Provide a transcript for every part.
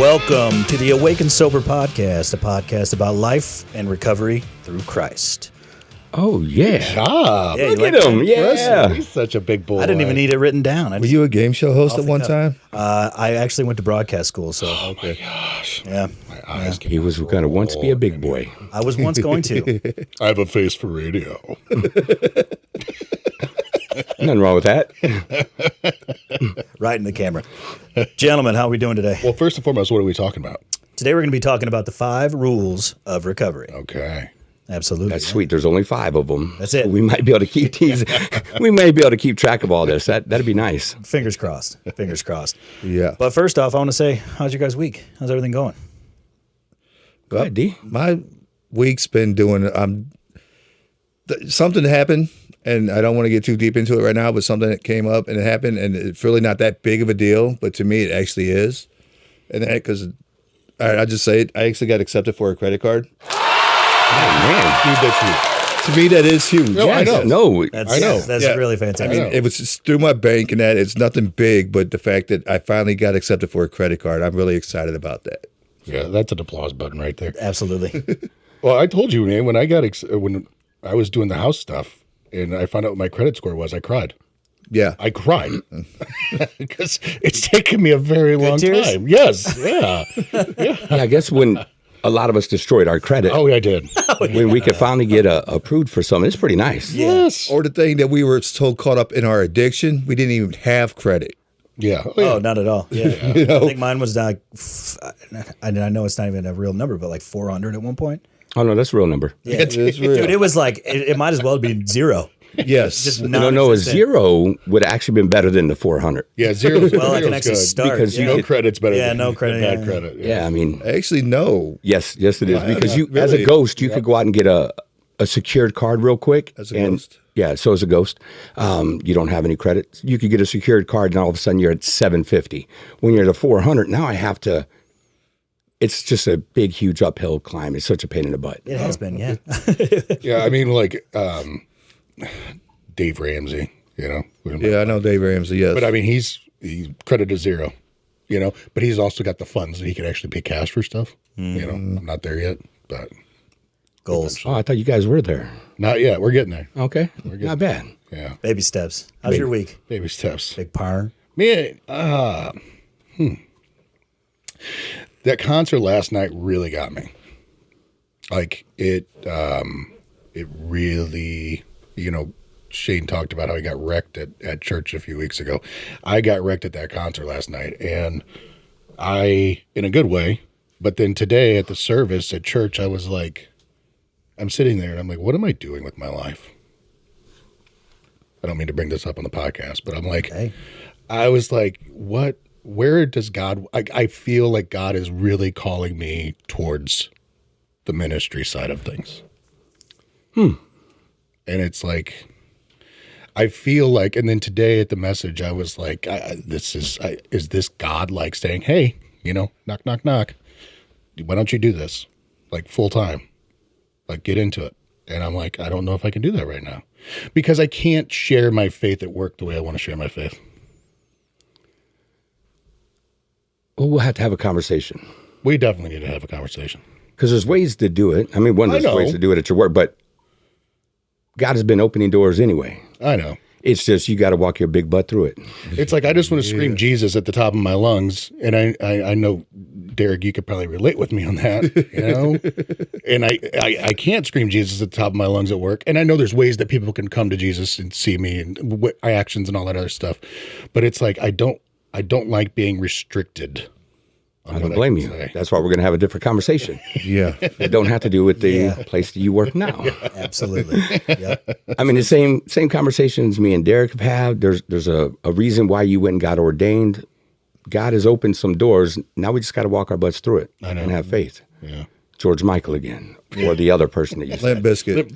Welcome to the Awake and Sober podcast, a podcast about life and recovery through Christ. Oh, yeah. Job. Yeah, Look you at like him. that? Yeah. He's such a big boy. I didn't even need it written down. Were you a game show host at one time? I actually went to broadcast school, so Oh my gosh. yeah, My eyes He was going to once be a big boy. I was once going to. I have a face for radio. Nothing wrong with that. Right in the camera. Gentlemen, how are we doing today? Well, first and foremost, what are we talking about? Today we're going to be talking about the 5 rules of recovery. Okay. Absolutely. That's sweet. There's only 5 of them. That's it. We might be able to keep these. We may be able to keep track of all this. That'd be nice. Fingers crossed. Fingers crossed. Yeah. But first off, I want to say, how's your guys' week? How's everything going? Go ahead, D. My week's been doing, something happened, and I don't want to get too deep into it right now, but something that came up and it happened, and it's really not that big of a deal, but to me it actually is. And that, because, I just say it, I actually got accepted for a credit card. Oh, Dude, that's huge. To me, that is huge. No, I man. know. No. That's, I know. That's Yeah. really I fantastic. mean, it was just through my bank and that. It's nothing big, but the fact that I finally got accepted for a credit card, I'm really excited about that. Yeah, that's an applause button right there. Absolutely. Well, I told you, man, when I was doing the house stuff and I found out what my credit score was, I cried. Yeah. I cried because it's taken me a very long tears? time. Yes. Yeah. Yeah, I guess when a lot of us destroyed our credit, Oh, yeah, I did. when we could finally get approved for something, it's pretty nice. Yes. Or the thing that we were so caught up in our addiction, we didn't even have credit. Yeah. Oh, yeah. Oh, not at all. Yeah. You know? I think mine was like, I know it's not even a real number, but like 400 at one point. Oh, no, that's a real number. Yeah. It's real. Dude, it was like, it might as well be 0. Yes. Just No, a non-existent. 0 would have actually been better than the 400. Yeah, zero. Well, I can zero's actually good. start. Because you yeah. No credit's better Yeah, than no credit, bad yeah. credit. Yeah, I mean, Actually, no. yes, it is. Because you, as a really. ghost, you could go out and get a secured card real quick. As a and, ghost? Yeah, so as a ghost, you don't have any credit. You could get a secured card, and all of a sudden you're at 750. When you're at a 400, now I have to. It's just a big, huge uphill climb. It's such a pain in the butt. It has been, yeah. Yeah, I mean, like Dave Ramsey, you know. Yeah, I know Dave Ramsey, yes. But I mean, he's credit is 0, you know. But he's also got the funds that he can actually pay cash for stuff. You know, I'm not there yet, but Goals. Oh, I thought you guys were there. not yet. We're getting there. Okay, not bad. Yeah, Baby steps. How's your week? baby steps. Big power. Man, that concert last night really got me. Like it really, you know, Shane talked about how he got wrecked at church a few weeks ago. I got wrecked at that concert last night, and in a good way, but then today at the service at church, I was like, I'm sitting there and I'm like, what am I doing with my life? I don't mean to bring this up on the podcast, but I'm like, Hey. I was like, where does God, I feel like God is really calling me towards the ministry side of things. And it's like, I feel like, and then today at the message, I was like, is this God like saying, hey, you know, knock, knock, knock. Why don't you do this? Like full time, like get into it. And I'm like, I don't know if I can do that right now because I can't share my faith at work the way I want to share my faith. Well, we'll have to have a conversation We definitely need to have a conversation. because there's ways to do it. I mean, there's know. ways to do it at your work, but God has been opening doors anyway. I know. It's just you got to walk your big butt through it. It's like I just want to scream Jesus at the top of my lungs, and I know, Derek, you could probably relate with me on that, you know. And I can't scream Jesus at the top of my lungs at work, and I know there's ways that people can come to Jesus and see me and actions and all that other stuff, but it's like I don't like being restricted. I don't blame you. That's why we're going to have a different conversation. yeah. It don't have to do with the place that you work now. Absolutely. Yep. I mean, the same conversations me and Derek have had. There's a reason why you went and got ordained. God has opened some doors. Now we just got to walk our butts through it and have faith. Yeah. George Michael again, or the other person that you said. Limp Biscuit.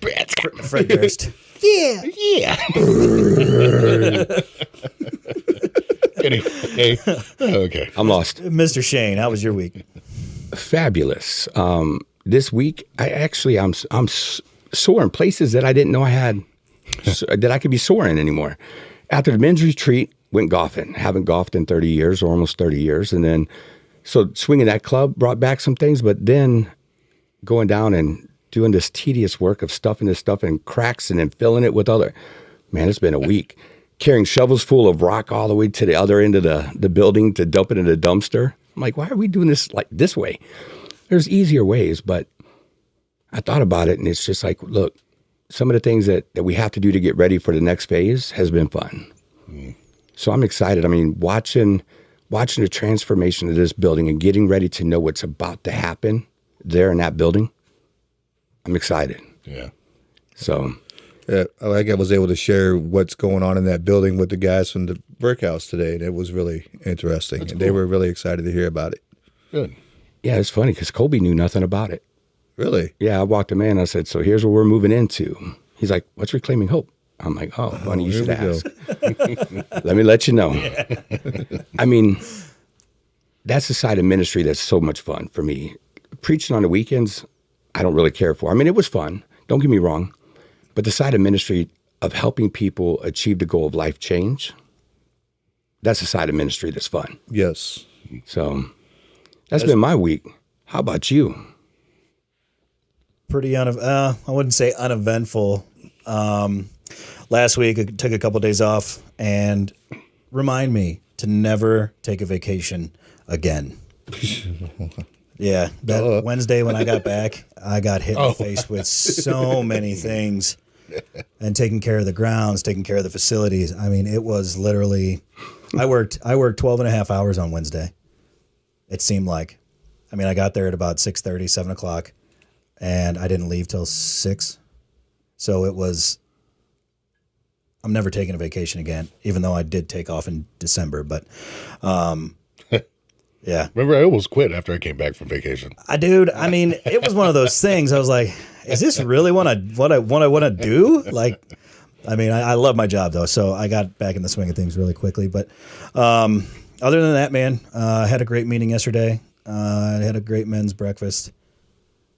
Fred Durst. Yeah. Anyway, okay. I'm lost. Mr. Shane, how was your week? Fabulous. This week, I'm sore in places that I didn't know I had, that I could be sore in anymore. After the men's retreat, went golfing. Haven't golfed in 30 years or almost 30 years. And then So swinging that club brought back some things, but then going down and doing this tedious work of stuffing this stuff in cracks and then filling it with other, man, it's been a week. Carrying shovels full of rock all the way to the other end of the building to dump it in the dumpster. I'm like, why are we doing this like this way? There's easier ways, but I thought about it and it's just like, look, some of the things that we have to do to get ready for the next phase has been fun. So I'm excited. I mean, watching the transformation of this building and getting ready to know what's about to happen there in that building, I'm excited. Yeah. So, Yeah, I was able to share what's going on in that building with the guys from the brick house today, and it was really interesting. And they were really excited to hear about it. Good. yeah, it's funny because Kobe knew nothing about it. Really? Yeah, I walked him in. I said, so here's what we're moving into. He's like, what's Reclaiming Hope? I'm like, oh, funny, you should ask. Let me let you know. Yeah. I mean, that's the side of ministry that's so much fun for me. Preaching on the weekends, I don't really care for. I mean, it was fun. Don't get me wrong. But the side of ministry of helping people achieve the goal of life change, that's the side of ministry that's fun. Yes. So that's been my week. How about you? Pretty I wouldn't say uneventful. Last week I took a couple days off, and remind me to never take a vacation again. Yeah, that Wednesday when I got back, I got hit in the face with so many things, and taking care of the grounds, taking care of the facilities. I mean, it was literally, I worked 12 and a half hours on Wednesday. It seemed like, I mean, I got there at about 6:30, 7 o'clock, and I didn't leave till 6. So it was, I'm never taking a vacation again, even though I did take off in December, but, yeah. Remember, I almost quit after I came back from vacation. I mean, it was one of those things. I was like, is this really what I want to do? Like, I mean, I love my job though. So I got back in the swing of things really quickly. But other than that, man, I had a great meeting yesterday. I had a great men's breakfast.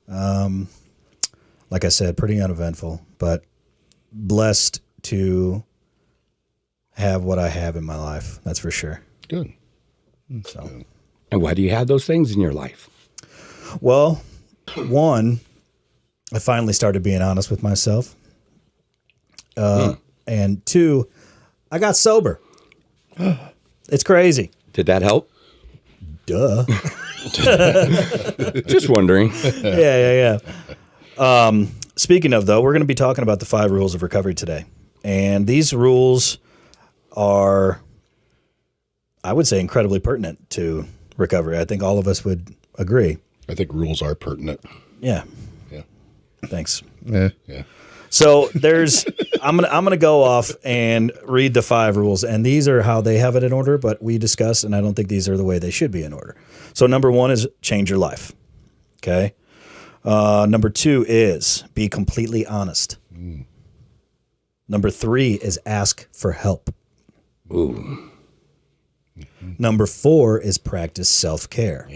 Like I said, pretty uneventful, but blessed to have what I have in my life. That's for sure. Good. So. And why do you have those things in your life? Well, one, I finally started being honest with myself. And two, I got sober. It's crazy. Did that help? Duh. Just wondering. Yeah. Speaking of, though, we're going to be talking about the 5 rules of recovery today. And these rules are, I would say, incredibly pertinent to recovery. I think all of us would agree. I think rules are pertinent. Yeah. Yeah. Thanks. Yeah. Yeah. So I'm gonna go off and read the 5 rules, and these are how they have it in order. But we discussed, and I don't think these are the way they should be in order. So number 1 is change your life. Okay. Number 2 is be completely honest. Number 3 is ask for help. Ooh. Number 4 is practice self-care.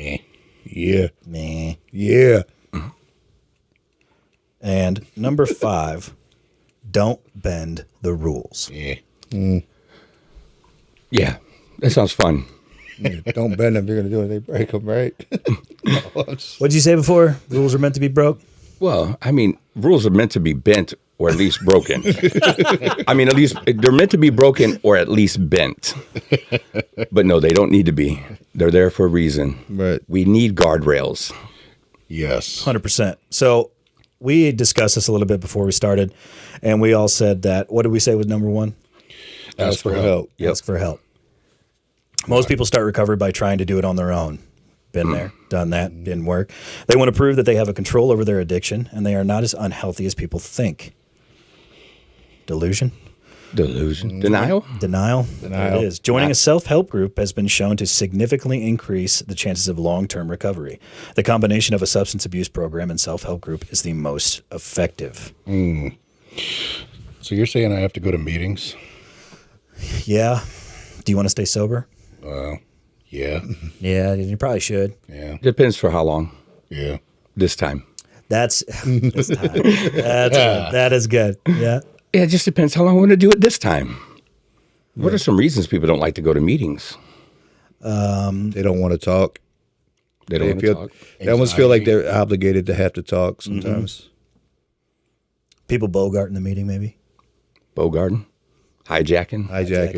Yeah. Meh. Yeah. And number 5, don't bend the rules. Yeah. Yeah, that sounds fun. Don't bend them. You're going to do it. They break them, right? What'd you say before? Rules are meant to be broke? Well, I mean, rules are meant to be bent or at least broken. I mean, at least they're meant to be broken or at least bent. But no, they don't need to be. They're there for a reason. Right. We need guardrails. Yes. 100%. So we discussed this a little bit before we started, and we all said that, what did we say was number 1? Ask for help. Yep. Ask for help. Most people start recovery by trying to do it on their own. Been there, done that, didn't work. They want to prove that they have a control over their addiction, and they are not as unhealthy as people think. Delusion? Denial? Denial. There it is. Joining a self-help group has been shown to significantly increase the chances of long-term recovery. The combination of a substance abuse program and self-help group is the most effective. So you're saying I have to go to meetings? Yeah. Do you want to stay sober? Yeah. Yeah, you probably should. Yeah. Depends for how long. Yeah. This time. That's this time. That's good. That is good. Yeah. Yeah, it just depends how long I want to do it this time. What are some reasons people don't like to go to meetings? They don't want to talk. They don't want to talk. They almost feel like they're obligated to have to talk sometimes. People bogarting the meeting, maybe. Bogarting, hijacking. Hijacking.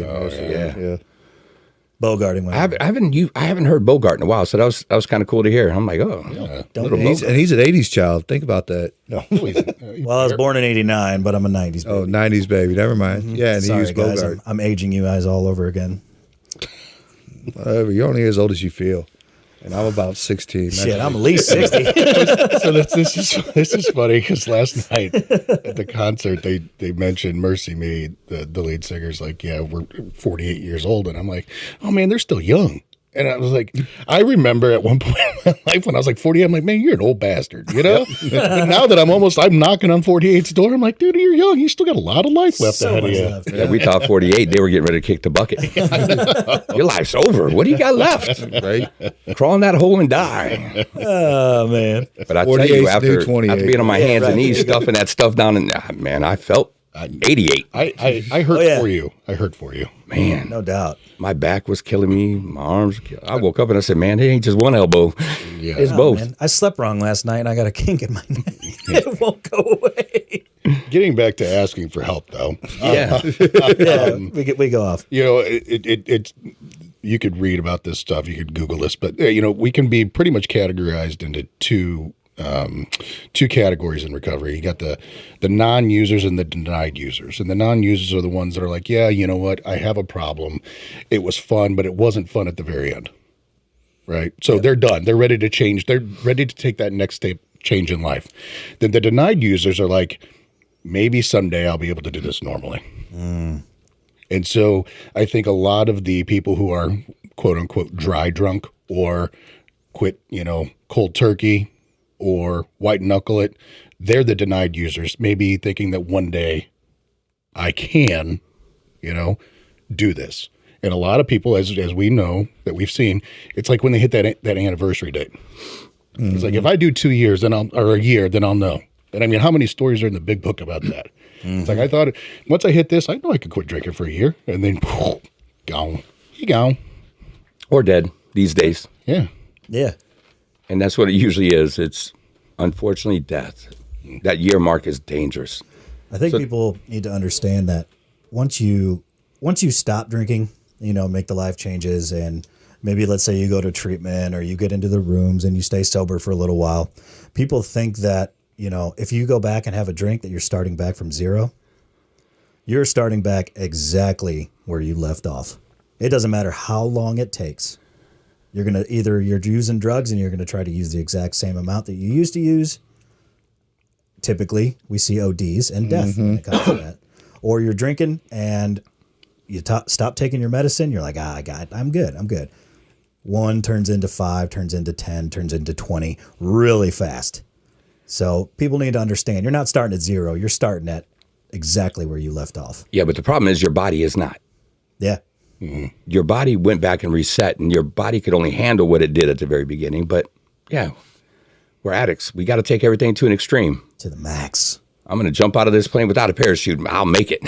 Yeah. Bogarting. I haven't heard Bogart in a while, so that was kind of cool to hear. I'm like, oh, Don't He's an 80s child. Think about that. No. Well, I was born in '89, but I'm a '90s baby. Oh, 90s baby. Never mind. Yeah, and he Sorry, used guys. Bogart. I'm aging you guys all over again. Whatever. You're only as old as you feel. And I'm about 16. Shit, I'm at least 60. So this is funny because last night at the concert they mentioned Mercy Me, the lead singer's like, yeah, we're 48 years old, and I'm like, oh man, they're still young. And I was like, I remember at one point in my life when I was like 48, I'm like, man, you're an old bastard, you know? But now that I'm knocking on 48's door, I'm like, dude, you're young. You still got a lot of life left So ahead of much you. left. Yeah, we thought 48, they were getting ready to kick the bucket. Your life's over. What do you got left? right? Crawl in that hole and die. Oh, man. But I tell 48's you, new after 28. being on my hands and right. knees, stuffing that stuff down, and man, I felt 88. I hurt Oh, yeah. for you. I hurt for you. Man, No doubt. my back was killing me. My arms were killing. I woke up and I said, man, it ain't just one elbow. Yeah. It's Oh, both. man. I slept wrong last night, and I got a kink in my neck. It won't go away. Getting back to asking for help, though. Yeah. Yeah, we go off. You know, it's you could read about this stuff, you could Google this, but you know, we can be pretty much categorized into two categories in recovery. You got the non-users and the denied users. And the non-users are the ones that are like, yeah, you know what, I have a problem. It was fun, but it wasn't fun at the very end. Right? So they're done. They're ready to change. They're ready to take that next step change in life. Then the denied users are like, maybe someday I'll be able to do this normally. And so I think a lot of the people who are quote unquote dry drunk or quit, cold turkey or white knuckle it, they're the denied users, maybe thinking that one day I can, do this. And a lot of people, as we know, that we've seen, it's like when they hit that anniversary date. It's like, if I do 2 years, or a year, then I'll know. And I mean, how many stories are in the big book about that? It's like, I thought, once I hit this, I know I could quit drinking for a year. And then, gone. You gone. Or dead these days. Yeah. Yeah. And that's what it usually is. It's unfortunately death. That year mark is dangerous. I think people need to understand that once you stop drinking, make the life changes, and maybe let's say you go to treatment or you get into the rooms and you stay sober for a little while, people think that, if you go back and have a drink that you're starting back from zero. You're starting back exactly where you left off. It doesn't matter how long it takes. You're using drugs and you're going to try to use the exact same amount that you used to use. Typically, we see ODs and death when it comes to that. Or you're drinking and you stop taking your medicine. You're like, I'm good. 1 turns into 5, turns into 10, turns into 20 really fast. So people need to understand you're not starting at zero. You're starting at exactly where you left off. Yeah, but the problem is your body is not. Yeah. Your body went back and reset, and your body could only handle what it did at the very beginning. But yeah, we're addicts. We got to take everything to an extreme. To the max. I'm going to jump out of this plane without a parachute. I'll make it.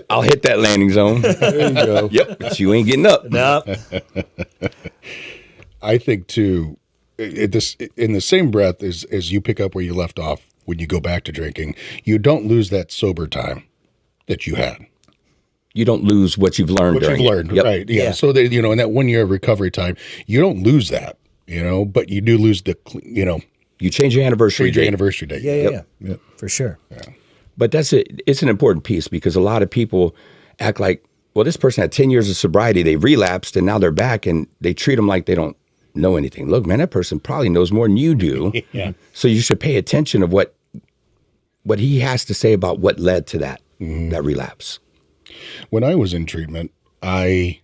I'll hit that landing zone. There you go. Yep, but you ain't getting up. No. I think too, in the same breath as you pick up where you left off when you go back to drinking, you don't lose that sober time that you had. You don't lose what you've learned. What you've learned, Yep. right? Yeah. Yeah. So that in that 1 year of recovery time, you don't lose that, but you do lose the, You change your anniversary date. anniversary date. Yeah. For sure. But that's it. It's an important piece because a lot of people act like, well, this person had 10 years of sobriety. They relapsed and now they're back and they treat them like they don't know anything. Look, man, that person probably knows more than you do. Yeah. So you should pay attention of what he has to say about what led to that relapse. When I was in treatment, I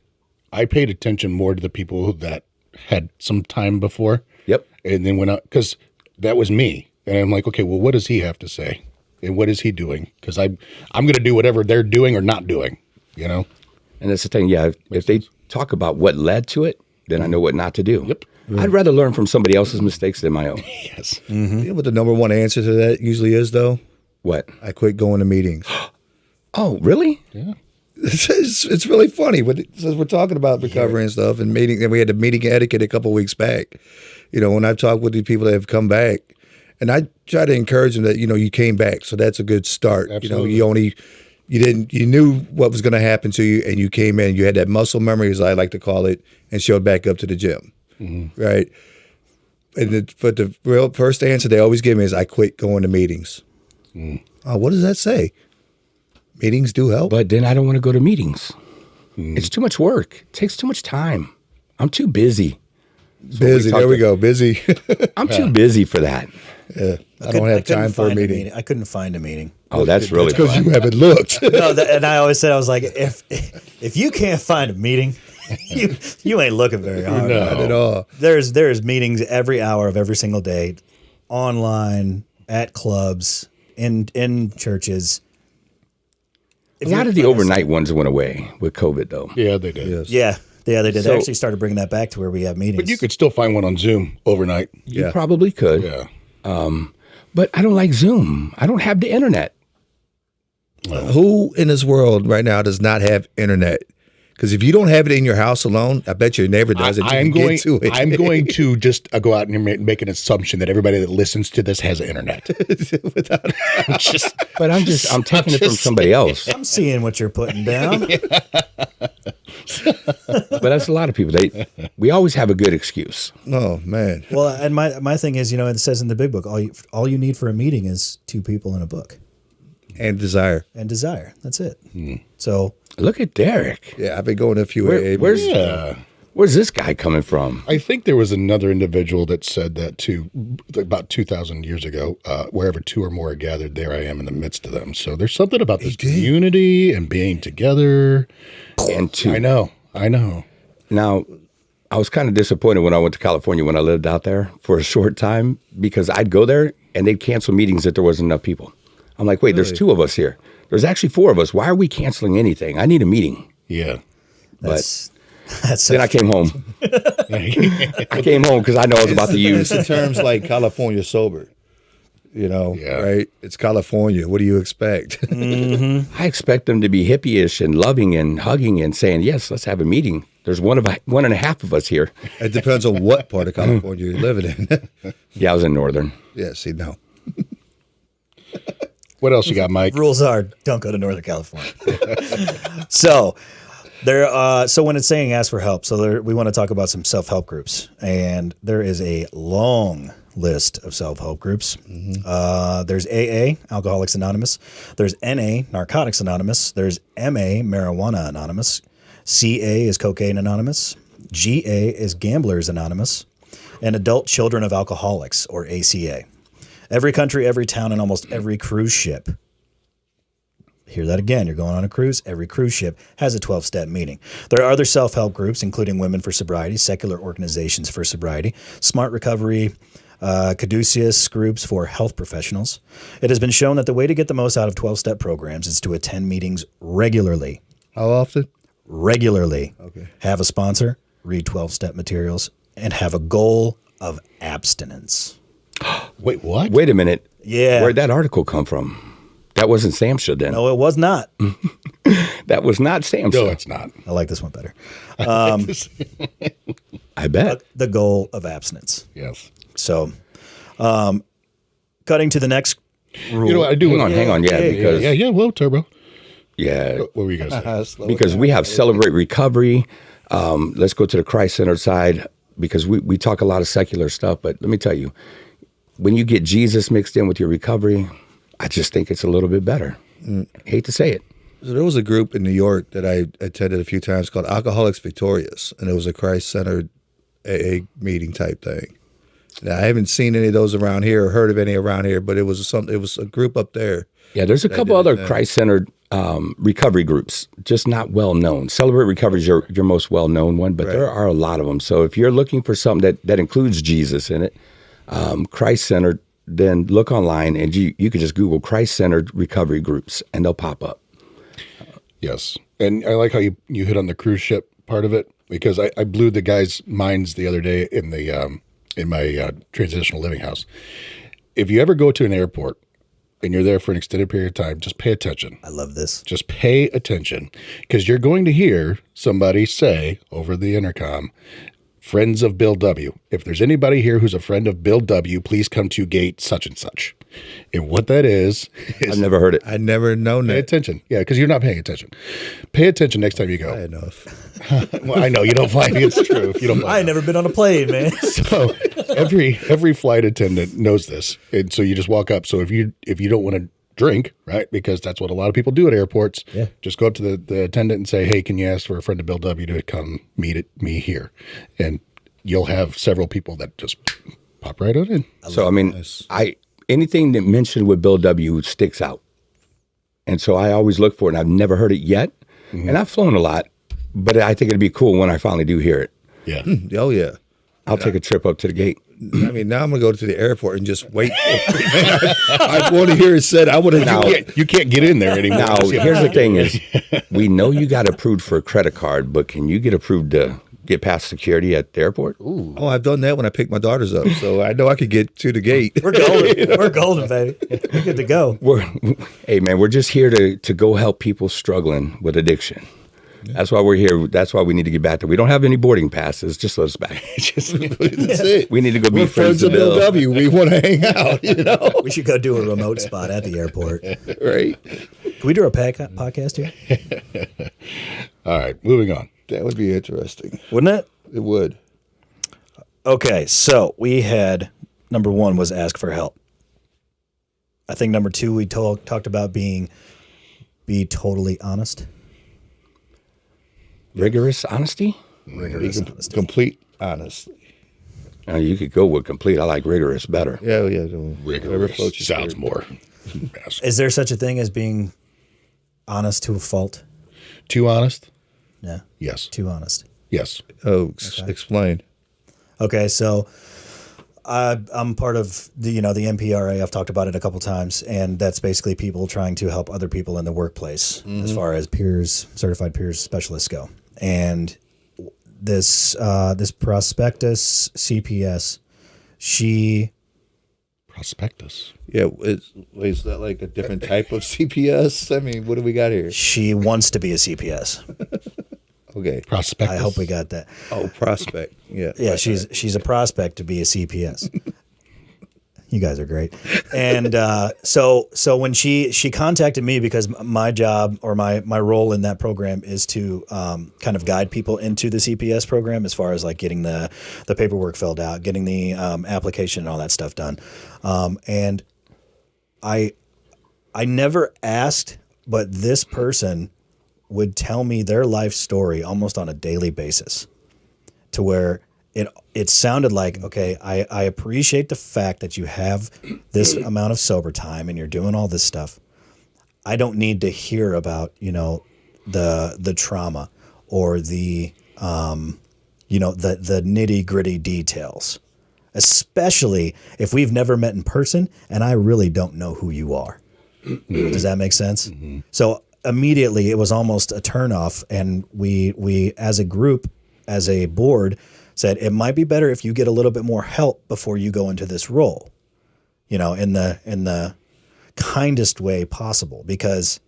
paid attention more to the people that had some time before. Yep. And then because that was me. And I'm like, okay, well, what does he have to say? And what is he doing? Because I'm going to do whatever they're doing or not doing, And that's the thing. Yeah. If they talk about what led to it, then I know what not to do. Yep. I'd rather learn from somebody else's mistakes than my own. Yes. You know what the number one answer to that usually is, though? What? I quit going to meetings. Oh, really? Yeah. it's really funny. But since we're talking about recovery and stuff and meeting, and we had the meeting etiquette a couple of weeks back. When I've talked with the people that have come back, and I try to encourage them that you came back, so that's a good start. Absolutely. You knew what was going to happen to you, and you came in. You had that muscle memory, as I like to call it, and showed back up to the gym, right? But the real first answer they always give me is, "I quit going to meetings." Oh, what does that say? Meetings do help, But then I don't want to go to meetings. It's too much work. It takes too much time. I'm too busy. busy. There we go, busy. I'm too busy for that. Yeah, I don't have time for a find meeting. I couldn't find a meeting. Oh, that's really Because fun. you haven't looked. No, and I always said, I was like, if you can't find a meeting, you ain't looking very hard. No. Not at all. There's meetings every hour of every single day, online, at clubs, in churches. A lot of the overnight ones went away with COVID, though. Yeah, they did. Yes. Yeah, they did. So- They actually started bringing that back to where we have meetings. But you could still find one on Zoom overnight. You probably could. Yeah. But I don't like Zoom. I don't have the internet. Who in this world right now does not have internet? Because if you don't have it in your house alone, I bet your neighbor does. I'm going to just go out and make an assumption that everybody that listens to this has internet. But I'm taking it from somebody else. I'm seeing what you're putting down. But that's a lot of people. We always have a good excuse. Oh man. Well, and my thing is, it says in the big book, all you need for a meeting is two people in a book And desire. and desire. That's it. So Look at Derek. Yeah, I've been going to a few AA Where's meetings. where's this guy coming from? I think there was another individual that said that too, about 2,000 years ago. Wherever two or more are gathered, there I am in the midst of them. So there's something about this community and being together. And two. I know. Now, I was kind of disappointed when I went to California when I lived out there for a short time because I'd go there and they'd cancel meetings if there wasn't enough people. I'm like, wait, there's two of us here. There's actually four of us. Why are we canceling anything? I need a meeting. Yeah. that's Then I came home. I came home because I know I was about to use. It's in terms like California sober. Right? It's California. What do you expect? I expect them to be hippie-ish and loving and hugging and saying, yes, let's have a meeting. There's one and a half of us here. It depends on what part of California you're living in. Yeah, I was in Northern. Yeah, see, no. What else you got, Mike? rules are don't go to Northern California. So when it's saying ask for help, we want to talk about some self-help groups, and there is a long list of self-help groups. There's AA, Alcoholics Anonymous. There's NA, Narcotics Anonymous. There's MA, Marijuana Anonymous. CA is Cocaine Anonymous. GA is Gamblers Anonymous. And Adult Children of Alcoholics, or ACA. Every country, every town, and almost every cruise ship. Hear that again. You're going on a cruise. Every cruise ship has a 12-step meeting. There are other self-help groups, including Women for Sobriety, secular organizations for sobriety, Smart Recovery, caduceus groups for health professionals. It has been shown that the way to get the most out of 12-step programs is to attend meetings regularly. How often? Regularly. Okay. Have a sponsor, read 12-step materials, and have a goal of abstinence. Wait, what? Wait a minute. Yeah. Where'd that article come from? That wasn't Samsha then. No, it was not. That was not Samsha. No, it's not. I like this one better. I bet. The goal of abstinence. Yes. So, cutting to the next rule. You know what I do? Hang on. Yeah, because Yeah. Whoa, Turbo. yeah, What were you guys saying? because we have Celebrate Recovery. Let's go to the Christ-centered side because we talk a lot of secular stuff. But let me tell you, when you get Jesus mixed in with your recovery, I just think it's a little bit better. Hate to say it. So there was a group in New York that I attended a few times called Alcoholics Victorious, and it was a Christ-centered AA meeting type thing. Now, I haven't seen any of those around here or heard of any around here, but it was a group up there. Yeah, there's a couple other Christ-centered recovery groups, just not well known. Celebrate Recovery is your most well known one, but there are a lot of them. So if you're looking for something that includes Jesus in it, Christ-centered, then look online and you can just Google Christ-centered recovery groups and they'll pop up. Yes. And I like how you hit on the cruise ship part of it, because I blew the guys' minds the other day in the in my transitional living house. If you ever go to an airport and you're there for an extended period of time, just pay attention. I love this. Just pay attention, because you're going to hear somebody say over the intercom, "Friends of Bill W. If there's anybody here who's a friend of Bill W., please come to gate such and such." And what that is I've never heard it. I never known pay that. attention. Yeah, because you're not paying attention. Pay attention next time you go. Enough. Well, I know you don't find it's true if you don't. I ain't never been on a plane, man. So every flight attendant knows this, and so you just walk up. So if you don't want to drink, right, because that's what a lot of people do at airports, just go up to the attendant and say, "Hey, can you ask for a friend of Bill W. to come meet me here?" And you'll have several people that just pop right on in. So I mean, anything that mentioned with Bill W. sticks out, and so I always look for it. And I've never heard it yet, and I've flown a lot, but I think it'd be cool when I finally do hear it. Yeah. Oh yeah. I'll take a trip up to the gate. I mean, now I'm gonna go to the airport and just wait. I want to hear it said. I want to know. You can't get in there anymore. Now, here's the thing: is we know you got approved for a credit card, but can you get approved to get past security at the airport? Oh, I've done that when I picked my daughters up, so I know I could get to the gate. We're golden. We're golden, baby. We're good to go. Hey, man, we're just here to go help people struggling with addiction. That's why we're here. That's why we need to get back there. We don't have any boarding passes. Just let us back. That's it. We need to go be We're friends of Bill W. We want to hang out, you know. We should go do a remote spot at the airport. Right? Can we do a podcast here? All right, moving on. That would be interesting. Wouldn't it? It would. Okay, so we had number 1 was ask for help. I think number 2 we talked about be totally honest. Rigorous honesty? Rigorous honesty. Complete honesty. You could go with complete. I like rigorous better. Yeah, yeah. Rigorous sounds more. Is there such a thing as being honest to a fault? Too honest? Yeah. Yes. Too honest. Yes. Oh, explain. Okay, so I'm part of the NPRA. I've talked about it a couple times, and that's basically people trying to help other people in the workplace as far as certified peers specialists go. And this prospectus CPS, Prospectus. Yeah, is that like a different type of CPS? I mean, what do we got here? she wants to be a CPS. Okay. Prospectus. I hope we got that. Oh, prospect. Yeah. Yeah, she's a prospect to be a CPS. You guys are great. And so when she contacted me, because my job or my role in that program is to kind of guide people into the CPS program as far as like getting the paperwork filled out, getting the application and all that stuff done. And I never asked, but this person would tell me their life story almost on a daily basis, to where it sounded like, okay, I appreciate the fact that you have this amount of sober time and you're doing all this stuff. I don't need to hear about, the trauma or the nitty gritty details, especially if we've never met in person and I really don't know who you are. Does that make sense? Mm-hmm. So immediately it was almost a turnoff, and we as a group, as a board, said it might be better if you get a little bit more help before you go into this role, in the kindest way possible. Because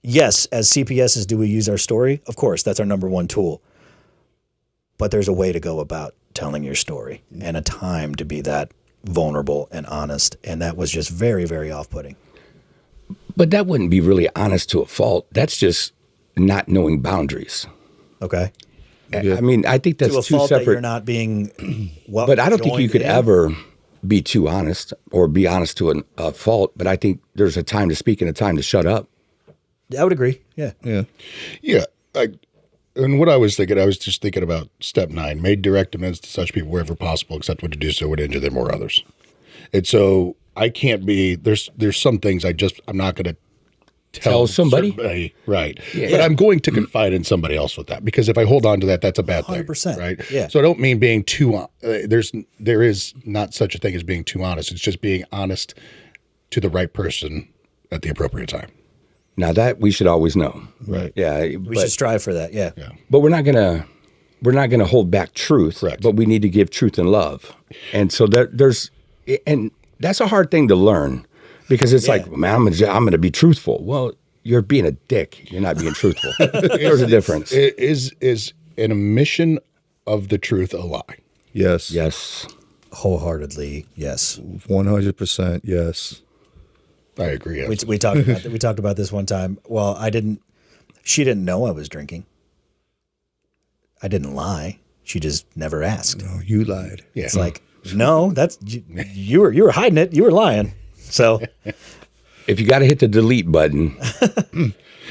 yes, as CPSs, do we use our story? Of course, that's our number 1 tool. But there's a way to go about telling your story, and a time to be that vulnerable and honest. And that was just very, very off-putting. But that wouldn't be really honest to a fault. That's just not knowing boundaries. Okay. Yeah. I mean, I think that's To a two fault that separate. you're not being well. But I don't think you joined could in. ever be too honest or be honest to a fault. But I think there's a time to speak and a time to shut up. I would agree. Yeah. Yeah. Yeah. And what I was just thinking about step 9, made direct amends to such people wherever possible, except when to do so would injure them or others. And so I can't be, there's some things I'm not going to Tell somebody? Right. Yeah. But I'm going to confide in somebody else with that, because if I hold on to that, that's a bad thing. 100%. Right. Yeah. So I don't mean being too, there is not such a thing as being too honest. It's just being honest to the right person at the appropriate time. Now that we should always know. Right. Yeah. We should strive for that. Yeah. But we're not gonna hold back truth. Correct. But we need to give truth and love. And so and that's a hard thing to learn, because it's like, man, I'm gonna be truthful. Well, you're being a dick. You're not being truthful. There's a difference. Is an omission of the truth a lie? Yes. Yes. Wholeheartedly, yes. 100%. Yes. I agree. We talked about this one time. Well, she didn't know I was drinking. I didn't lie. She just never asked. Oh, you lied. Yeah. It's like, no, that's you were hiding it. You were lying. So If you got to hit the delete button,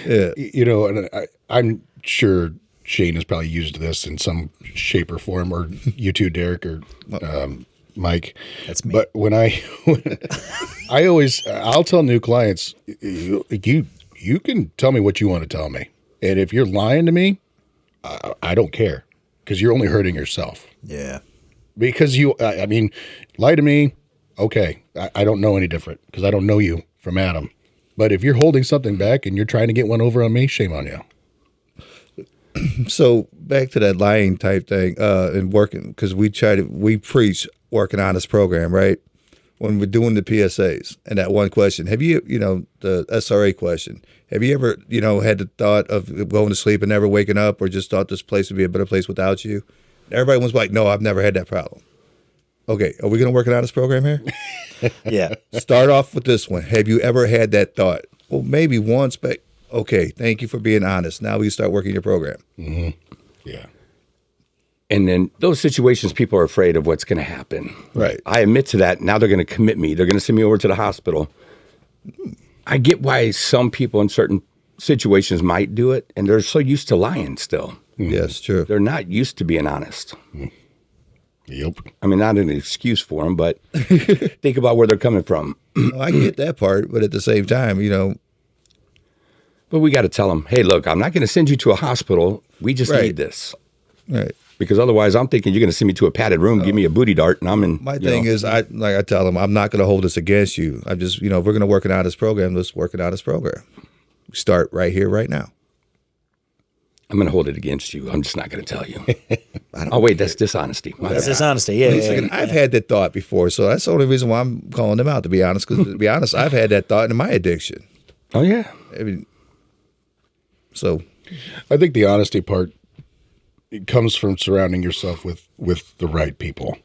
Yeah. You know, and I'm sure Shane has probably used this in some shape or form, or you too, Derek, or Mike. That's me. But when I'll tell new clients, you can tell me what you want to tell me, and if you're lying to me, I don't care, because you're only hurting yourself. yeah. Because I mean, lie to me, okay. I don't know any different, because I don't know you from Adam. But if you're holding something back and you're trying to get one over on me, shame on you. So back to that lying type thing, and working, because we preach working on this program, right? When we're doing the PSAs and that one question, have you, the SRA question, have you ever, had the thought of going to sleep and never waking up, or just thought this place would be a better place without you? Everybody was like, no, I've never had that problem. Okay, are we going to work on this program here? Yeah. Start off with this one. Have you ever had that thought? Well, maybe once, but okay, thank you for being honest. Now we start working your program. Yeah. and then those situations, people are afraid of what's going to happen. Right. I admit to that. Now they're going to commit me. They're going to send me over to the hospital. I get why some people in certain situations might do it, and they're so used to lying still. Yes, true. They're not used to being honest. Yep. I mean, not an excuse for them, but think about where they're coming from. I get that part, but at the same time, But we got to tell them, hey, look, I'm not going to send you to a hospital. We just Right. need this. right. Because otherwise, I'm thinking you're going to send me to a padded room, give me a booty dart, and I'm in. My thing is, I tell them, I'm not going to hold this against you. I just, if we're going to work it out this program, let's work it out this program. We start right here, right now. I'm going to hold it against you. I'm just not going to tell you. Oh, wait, that's dishonesty. My That's bad. dishonesty. Yeah. yeah, yeah. I've had that thought before, so that's the only reason why I'm calling them out, to be honest. Because to be honest, I've had that thought in my addiction. Oh, yeah. I mean, so I think the honesty part, it comes from surrounding yourself with the right people.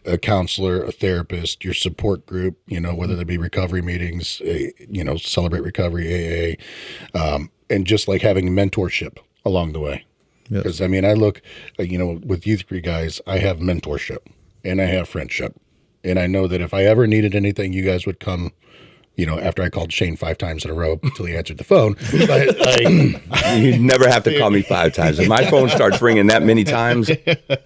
A counselor, a therapist, your support group. Whether they be recovery meetings, Celebrate Recovery, AA, and just like having mentorship along the way. Yes. Because I look, with Youth Creek guys, I have mentorship and I have friendship, and I know that if I ever needed anything, you guys would come. After I called Shane 5 times in a row until he answered the phone. But You never have to call me 5 times. If my phone starts ringing that many times, I'm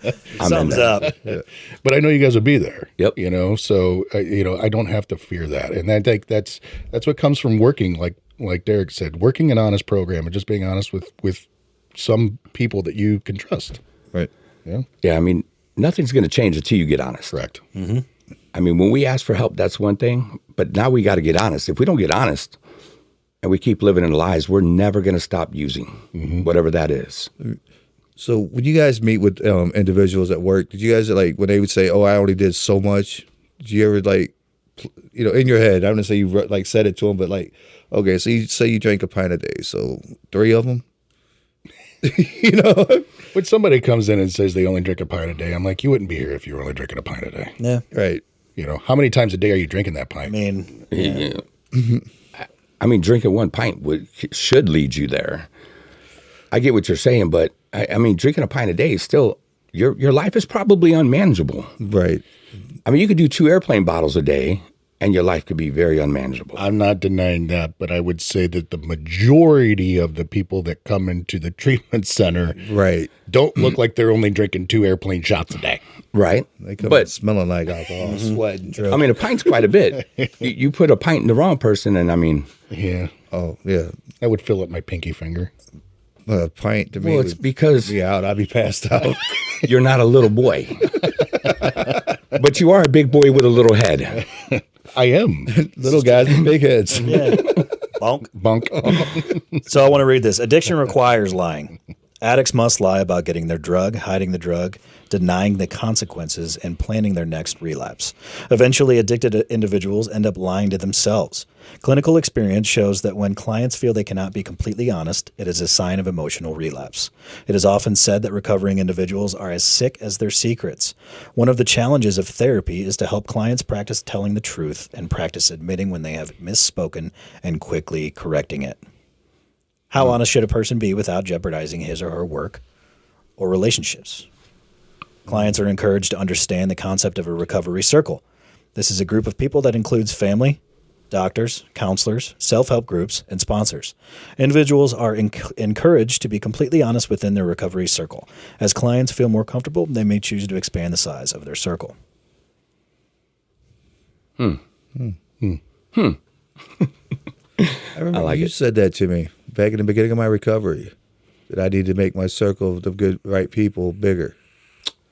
in Something's there. up. but I know you guys will be there. Yep. So I don't have to fear that, and I think that's what comes from working, like Derek said, working an honest program and just being honest with some people that you can trust. right. Yeah. Yeah, I mean, nothing's going to change until you get honest. Correct. I mean, when we ask for help, that's one thing. But now we got to get honest. If we don't get honest and we keep living in lies, we're never going to stop using whatever that is. So when you guys meet with individuals at work, did you guys when they would say, "Oh, I only did so much"? Did you ever in your head? I'm gonna say you said it to them, but okay, so you say you drink a pint a day, so 3 of them. When somebody comes in and says they only drink a pint a day, I'm like, you wouldn't be here if you were only drinking a pint a day. Yeah. Right. How many times a day are you drinking that pint? I mean, Yeah. I mean, drinking 1 pint should lead you there. I get what you're saying, but I mean, drinking a pint a day is still, your life is probably unmanageable. Right. I mean, you could do 2 airplane bottles a day and your life could be very unmanageable. I'm not denying that, but I would say that the majority of the people that come into the treatment center Right. don't look like they're only drinking 2 airplane shots a day. Right? They come in But smelling like alcohol, sweating. I mean, a pint's quite a bit. You put a pint in the wrong person, and I mean, Yeah. Oh yeah. I would fill up my pinky finger. A pint to me. well, it's would because be out. I'd be passed out. you're not a little boy, but you are a big boy with a little head. I am. Little guys with big heads. yeah. Bonk. Bunk. So I want to read this. Addiction requires lying. Addicts must lie about getting their drug, hiding the drug, denying the consequences, and planning their next relapse. Eventually, addicted individuals end up lying to themselves. Clinical experience shows that when clients feel they cannot be completely honest, it is a sign of emotional relapse. It is often said that recovering individuals are as sick as their secrets. One of the challenges of therapy is to help clients practice telling the truth and practice admitting when they have misspoken and quickly correcting it. How honest should a person be without jeopardizing his or her work or relationships? Clients are encouraged to understand the concept of a recovery circle. This is a group of people that includes family, doctors, counselors, self-help groups, and sponsors. Individuals are encouraged to be completely honest within their recovery circle. As clients feel more comfortable, they may choose to expand the size of their circle. I remember you said that to me back in the beginning of my recovery, that I need to make my circle of the good, right people bigger.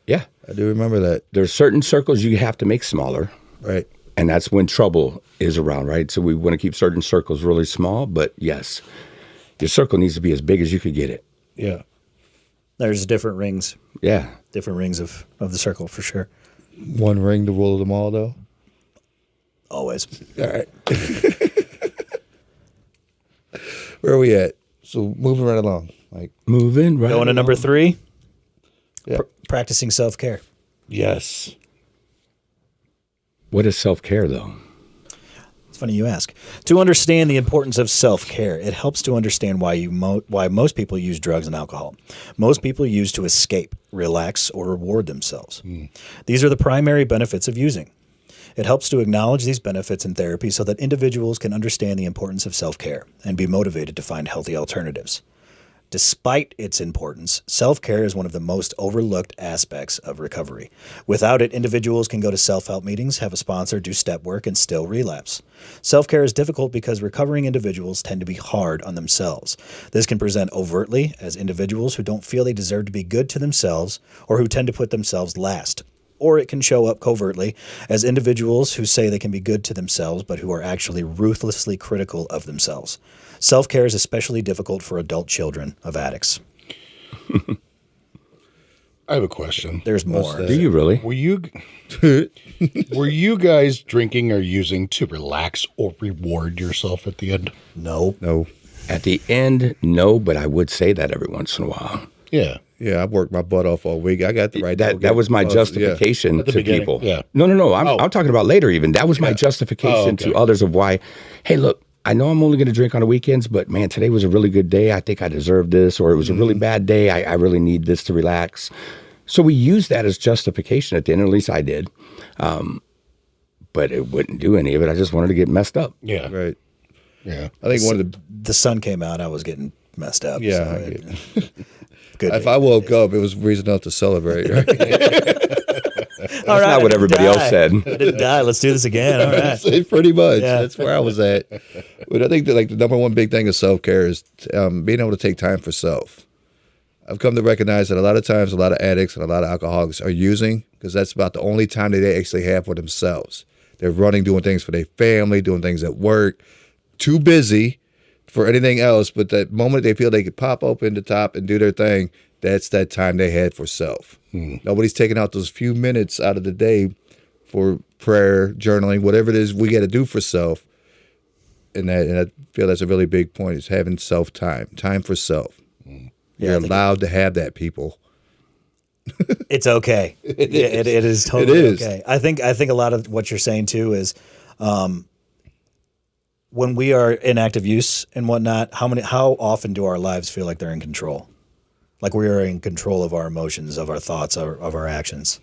Yeah. I do remember that. There's certain circles you have to make smaller. Right. And that's when trouble is around, right? So we want to keep certain circles really small, but yes, your circle needs to be as big as you could get it. Yeah. There's different rings Yeah. of the circle for sure. One ring to rule them all, though. Always. All right. Where are we at? So moving right along. Like, Moving right Going to number along. 3, yeah. practicing self-care. Yes. What is self-care, though? It's funny you ask. To understand the importance of self-care, it helps to understand why most people use drugs and alcohol. Most people use to escape, relax, or reward themselves. These are the primary benefits of using. It helps to acknowledge these benefits in therapy so that individuals can understand the importance of self-care and be motivated to find healthy alternatives. Despite its importance, self-care is one of the most overlooked aspects of recovery. Without it, individuals can go to self-help meetings, have a sponsor, do step work, and still relapse. Self-care is difficult because recovering individuals tend to be hard on themselves. This can present overtly as individuals who don't feel they deserve to be good to themselves or who tend to put themselves last. Or it can show up covertly as individuals who say they can be good to themselves but who are actually ruthlessly critical of themselves. Self-care is especially difficult for adult children of addicts. I have a question. There's more. Do you really? Were you guys drinking or using to relax or reward yourself at the end? No. No. At the end, no, but I would say that every once in a while. Yeah. Yeah, I've worked my butt off all week. I got the right. That was my justification At the to beginning, people. yeah. No. I'm talking about later even. That was my justification okay. to others of why, hey, look, I know I'm only going to drink on the weekends, but man, today was a really good day. I think I deserve this. Or it was a really bad day. I really need this to relax. So we used that as justification at the end, or at least I did. But it wouldn't do any of it. I just wanted to get messed up. Yeah. Right. Yeah. I think one of the The sun came out. I was getting messed up. Yeah, so I it- get good. if I woke up, it was reason enough to celebrate. Right? That's not what everybody else said. I didn't die. Let's do this again. All right. Pretty much. Yeah. That's where I was at. But I think that like the number one big thing of self care is being able to take time for self. I've come to recognize that a lot of times, a lot of addicts and a lot of alcoholics are using because that's about the only time that they actually have for themselves. They're running, doing things for their family, doing things at work, too busy for anything else. But that moment they feel they could pop open the top and do their thing, that's that time they had for self. Nobody's taking out those few minutes out of the day for prayer, journaling, whatever it is we got to do for self. And I feel that's a really big point is having self time for self. Yeah, You're I think allowed to have that, people. it's okay. It is totally It is. okay. I think a lot of what you're saying too is when we are in active use and whatnot, how often do our lives feel like they're in control? Like we are in control of our emotions, of our thoughts, of our actions.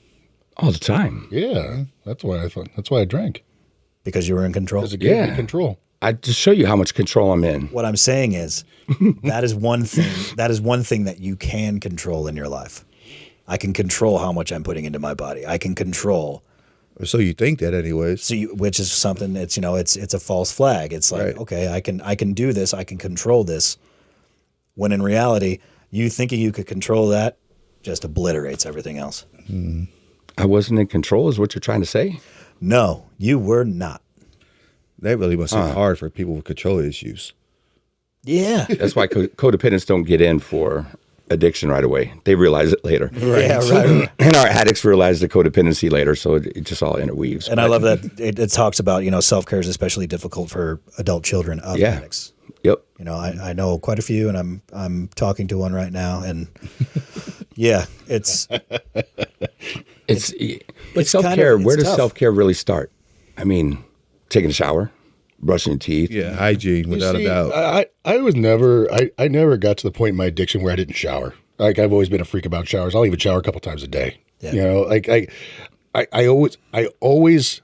All the time. Yeah. That's why I thought. That's why I drank. Because you were in control. Because it gave me Yeah. control. I just show you how much control I'm in. What I'm saying is that is one thing that you can control in your life. I can control how much I'm putting into my body. I can control Or so you think that anyways. which is something that's it's a false flag. It's like, Right. okay, I can do this, I can control this. When in reality, you thinking you could control that just obliterates everything else. I wasn't in control is what you're trying to say? No, you were not. That really must be hard for people with control issues. Yeah. That's why codependents don't get in for addiction right away. They realize it later. Yeah, right. And our addicts realize the codependency later. So it just all interweaves. And I love that it talks about, self-care is especially difficult for adult children of Yeah. addicts. Yep. I know quite a few, and I'm talking to one right now, and yeah, it's But self-care, where does tough. self-care really start? I mean, taking a shower, brushing your teeth. Yeah, hygiene, without a doubt. I was never I never got to the point in my addiction where I didn't shower. Like I've always been a freak about showers. I'll even shower a couple times a day. Yeah. I always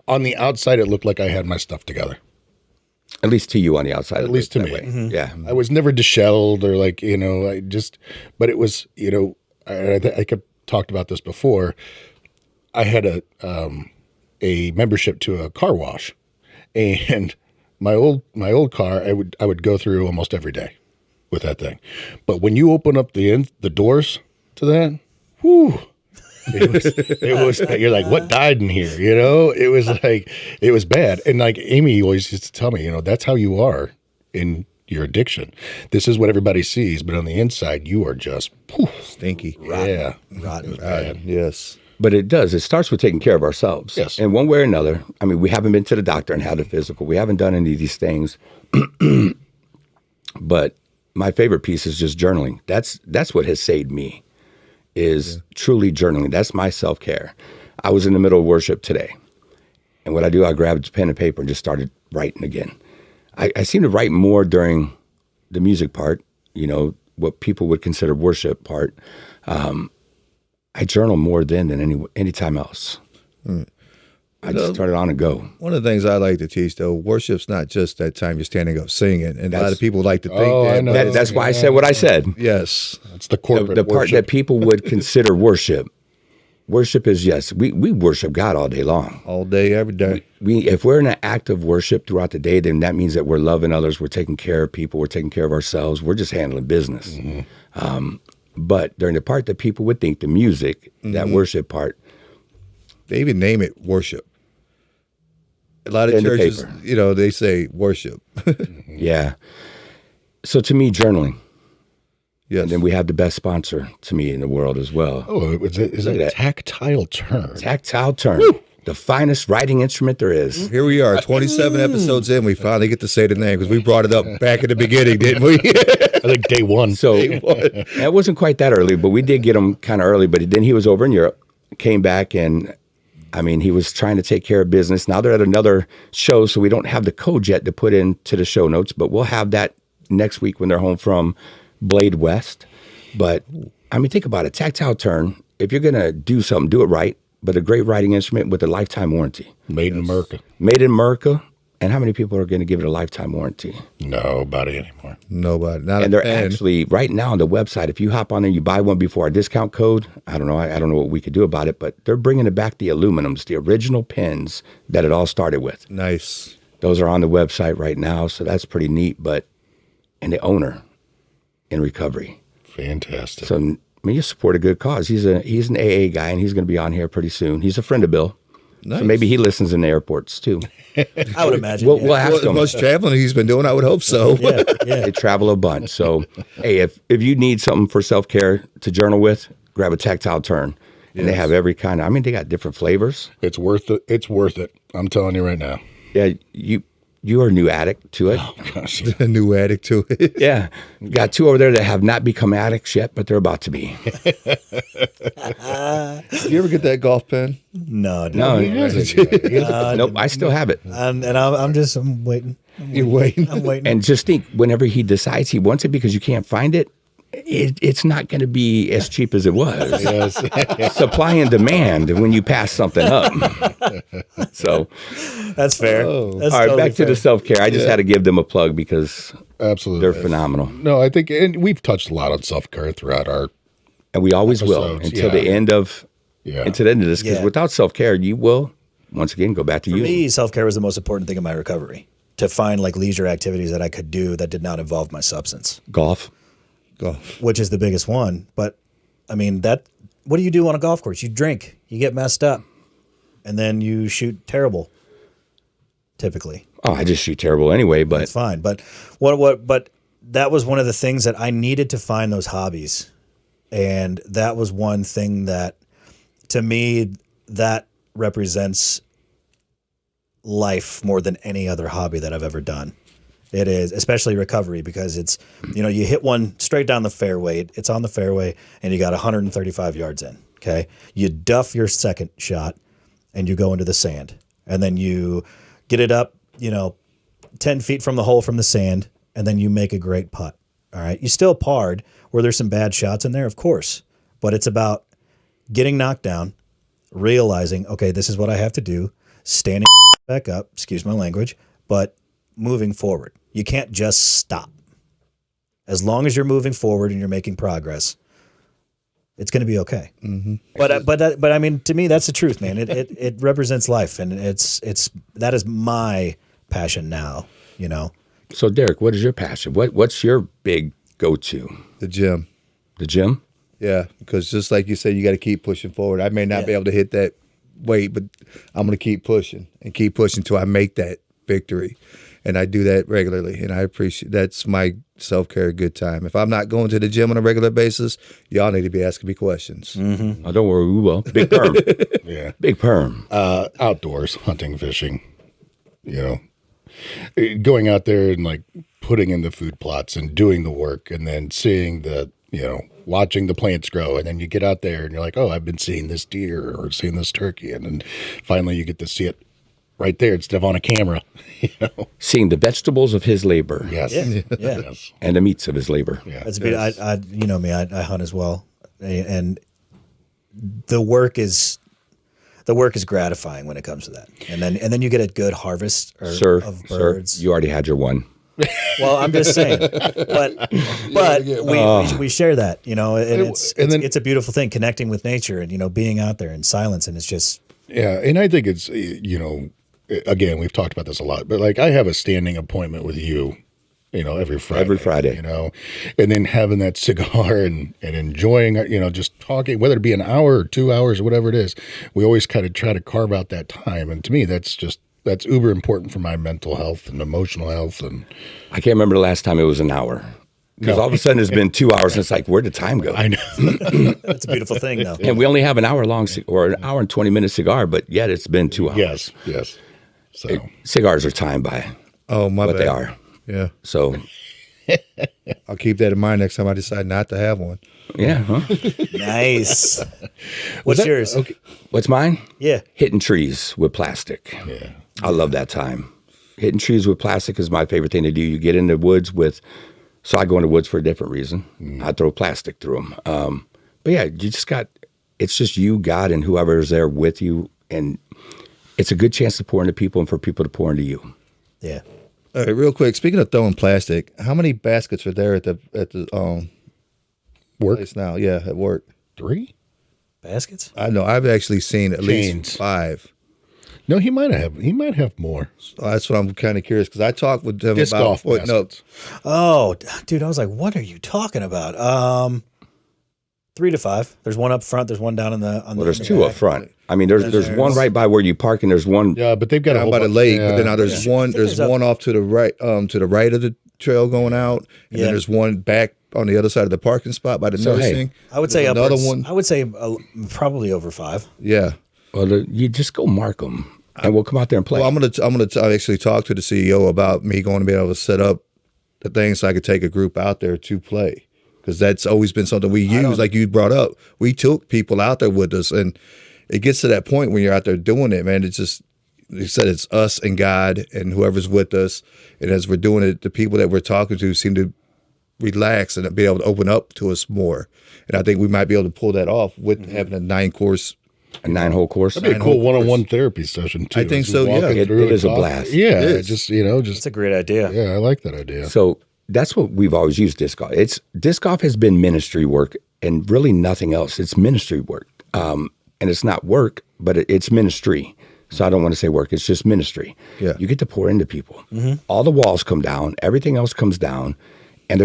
on the outside it looked like I had my stuff together. At least to you on the outside. At least to me. Yeah. I was never disheveled or but it was, I could talked about this before. I had a membership to a car wash, and my old car, I would go through almost every day with that thing. But when you open up the doors to that, whoo, it was you're like, what died in here? It was like, it was bad. And like Amy always used to tell me, that's how you are in your addiction. This is what everybody sees, but on the inside, you are just Stinky. rotten. rotten. Yes. But it does. It starts with taking care of ourselves. Yes. In one way or another. I mean, we haven't been to the doctor and had a physical. We haven't done any of these things. But my favorite piece is just journaling. That's what has saved me, is truly journaling. That's my self-care. I was in the middle of worship today. And what I do, I grabbed a pen and paper and just started writing again. I seem to write more during the music part, what people would consider worship part. I journal more then than any time else. I just turn it on and go. One of the things I like to teach, though, worship's not just that time you're standing up singing. And a lot of people like to think I that. know. but That's why I said what I said. yes. That's the corporate The part worship. that people would consider worship. Worship is, yes, we worship God all day long. All day, every day. If we're in an act of worship throughout the day, then that means that we're loving others, we're taking care of people, we're taking care of ourselves, we're just handling business. But during the part that people would think, the music, that worship part, They even name it worship. A lot of In the churches, paper. they say worship. yeah. So to me, journaling. Yes. And then we have the best sponsor to me in the world as well. Oh, is Look it at a that. tactile turn? Tactile turn. The finest writing instrument there is. Here we are, 27 episodes in. We finally get to say the name because we brought it up back at the beginning, didn't we? I think day one. So that wasn't quite that early, but we did get him kind of early. But then he was over in Europe, came back, and I mean, he was trying to take care of business. Now they're at another show, so we don't have the code yet to put into the show notes, but we'll have that next week when they're home from Blade West. But I mean, think about it. Tactile turn. If you're going to do something, do it right. But a great writing instrument with a lifetime warranty. Made in America. Made in America. And how many people are going to give it a lifetime warranty? Nobody anymore. Nobody. Not And a they're fan. actually right now on the website. If you hop on there, you buy one before our discount code. I don't know. I don't know what we could do about it, but they're bringing it back the aluminums, the original pins that it all started with. Nice. Those are on the website right now, so that's pretty neat. And the owner in recovery. Fantastic. So I mean, you support a good cause. He's an AA guy, and he's going to be on here pretty soon. He's a friend of Bill. Nice. So maybe he listens in the airports too. I would imagine. We'll ask Well, as him. much traveling he's been doing, I would hope so. yeah. They travel a bunch. So, hey, if you need something for self-care to journal with, grab a tactile turn. And they have every kind of, I mean, they got different flavors. It's worth it. It's worth it. I'm telling you right now. Yeah, you are a new addict to it. Gosh. A new addict to it. Yeah. Got two over there that have not become addicts yet, but they're about to be. Did you ever get that golf pen? No, No, no. nope, I still have it. And I'm waiting. You're waiting. I'm waiting. And just think, whenever he decides he wants it because you can't find it, it's not going to be as cheap as it was. Yes. Supply and demand when you pass something up. So, That's fair. That's all right, totally back to fair. the self-care. I just had to give them a plug because Absolutely. they're phenomenal. No, I think, and we've touched a lot on self-care throughout our, And we always will Episodes, until the end of this. Because Yeah. without self-care, you will, once again, go back to For using. me, self-care was the most important thing in my recovery. To find like leisure activities that I could do that did not involve my substance, Golf. Golf. which is the biggest one. But I mean, what do you do on a golf course? You drink, you get messed up, and then you shoot terrible. Typically, Oh, I just shoot terrible anyway, but it's fine. But but that was one of the things that I needed to find those hobbies. And that was one thing that, to me, that represents life more than any other hobby that I've ever done. It is, especially recovery, because it's, you hit one straight down the fairway. It's on the fairway, and you got 135 yards in. Okay. You duff your second shot, and you go into the sand. And then you get it up, 10 feet from the hole from the sand, and then you make a great putt. All right. You still parred where there's some bad shots in there, of course. But it's about getting knocked down, realizing, okay, this is what I have to do, standing back up, excuse my language, but moving forward. You can't just stop. As long as you're moving forward and you're making progress, it's going to be okay. Mm-hmm. But I mean, to me, that's the truth, man. It represents life, and that is my passion now. So Derek, what is your passion? What's your big go-to? The gym. The gym? Yeah, because just like you said, you got to keep pushing forward. I may not be able to hit that weight, but I'm going to keep pushing until I make that victory. And I do that regularly, and I appreciate that's my self-care good time. If I'm not going to the gym on a regular basis, y'all need to be asking me questions. Mm-hmm. Oh, don't worry, we will. Big perm. Yeah. Big perm. Outdoors, hunting, fishing, going out there and like putting in the food plots and doing the work, and then seeing watching the plants grow. And then you get out there and you're like, oh, I've been seeing this deer or seeing this turkey. And then finally you get to see it right there instead of on a camera. Seeing the vegetables of his labor. Yes. Yeah. Yes. And the meats of his labor. Yeah. That's beautiful. I you know me, I hunt as well, and the work is gratifying when it comes to that. And then you get a good harvest of birds. Sir, you already had your one. Well, I'm just saying, but we share that, and it's a beautiful thing, connecting with nature and being out there in silence, and it's just and I think it's again, we've talked about this a lot, but like I have a standing appointment with you, every Friday, and then having that cigar and enjoying, just talking, whether it be an hour or 2 hours or whatever it is, we always kind of try to carve out that time, and to me, that's uber important for my mental health and emotional health. And I can't remember the last time it was an hour. Because all of a sudden it's been 2 hours and it's like, where'd the time go? I know. It's a beautiful thing, though. And we only have an hour long or an hour and 20-minute cigar, but yet it's been 2 hours. Yes. So cigars are timed by what they are. Yeah. So I'll keep that in mind next time I decide not to have one. yeah. Huh? Nice. What's yours? Okay. What's mine? Yeah. Hitting trees with plastic. Yeah. I love that time. Hitting trees with plastic is my favorite thing to do. You get in the woods so I go in the woods for a different reason. I throw plastic through them. But yeah, it's just you, God, and whoever's there with you. And it's a good chance to pour into people and for people to pour into you. Yeah. All right, real quick. Speaking of throwing plastic, how many baskets are there at the Work place now? Yeah, at work. 3. Baskets? I know. I've actually seen at Chains. least 5. No, he might have more. That's what I'm kind of curious because I talked with them Disc about golf baskets. Oh, dude, I was like, what are you talking about? 3 to 5. There's one up front. There's one down on the. There's 2 up front. I mean, there's one right by where you park, and there's one. Yeah, but they've got down by the lake. But then now there's one. There's one off to the right of the trail going out, and then there's one back on the other side of the parking spot by the nursing. I would say another upwards. one. I would say probably over 5. Yeah. Well, you just go mark them, and we'll come out there and play. Well, I'm gonna actually talk to the CEO about me going to be able to set up the thing so I could take a group out there to play, because that's always been something we use. Like you brought up, we took people out there with us, and it gets to that point when you're out there doing it, man. It's just, you said, it's us and God and whoever's with us, and as we're doing it, the people that we're talking to seem to relax and be able to open up to us more. And I think we might be able to pull that off with having a 9-course. A 9-hole course. That'd be a cool one-on-one therapy session too. I think so. Yeah, it is a blast. Yeah, It is. just That's a great idea. yeah, I like that idea. So that's what we've always used disc golf. Disc golf has been ministry work and really nothing else. It's ministry work, and it's not work, but it's ministry. So I don't want to say work. It's just ministry. Yeah. You get to pour into people. Mm-hmm. All the walls come down. Everything else comes down, and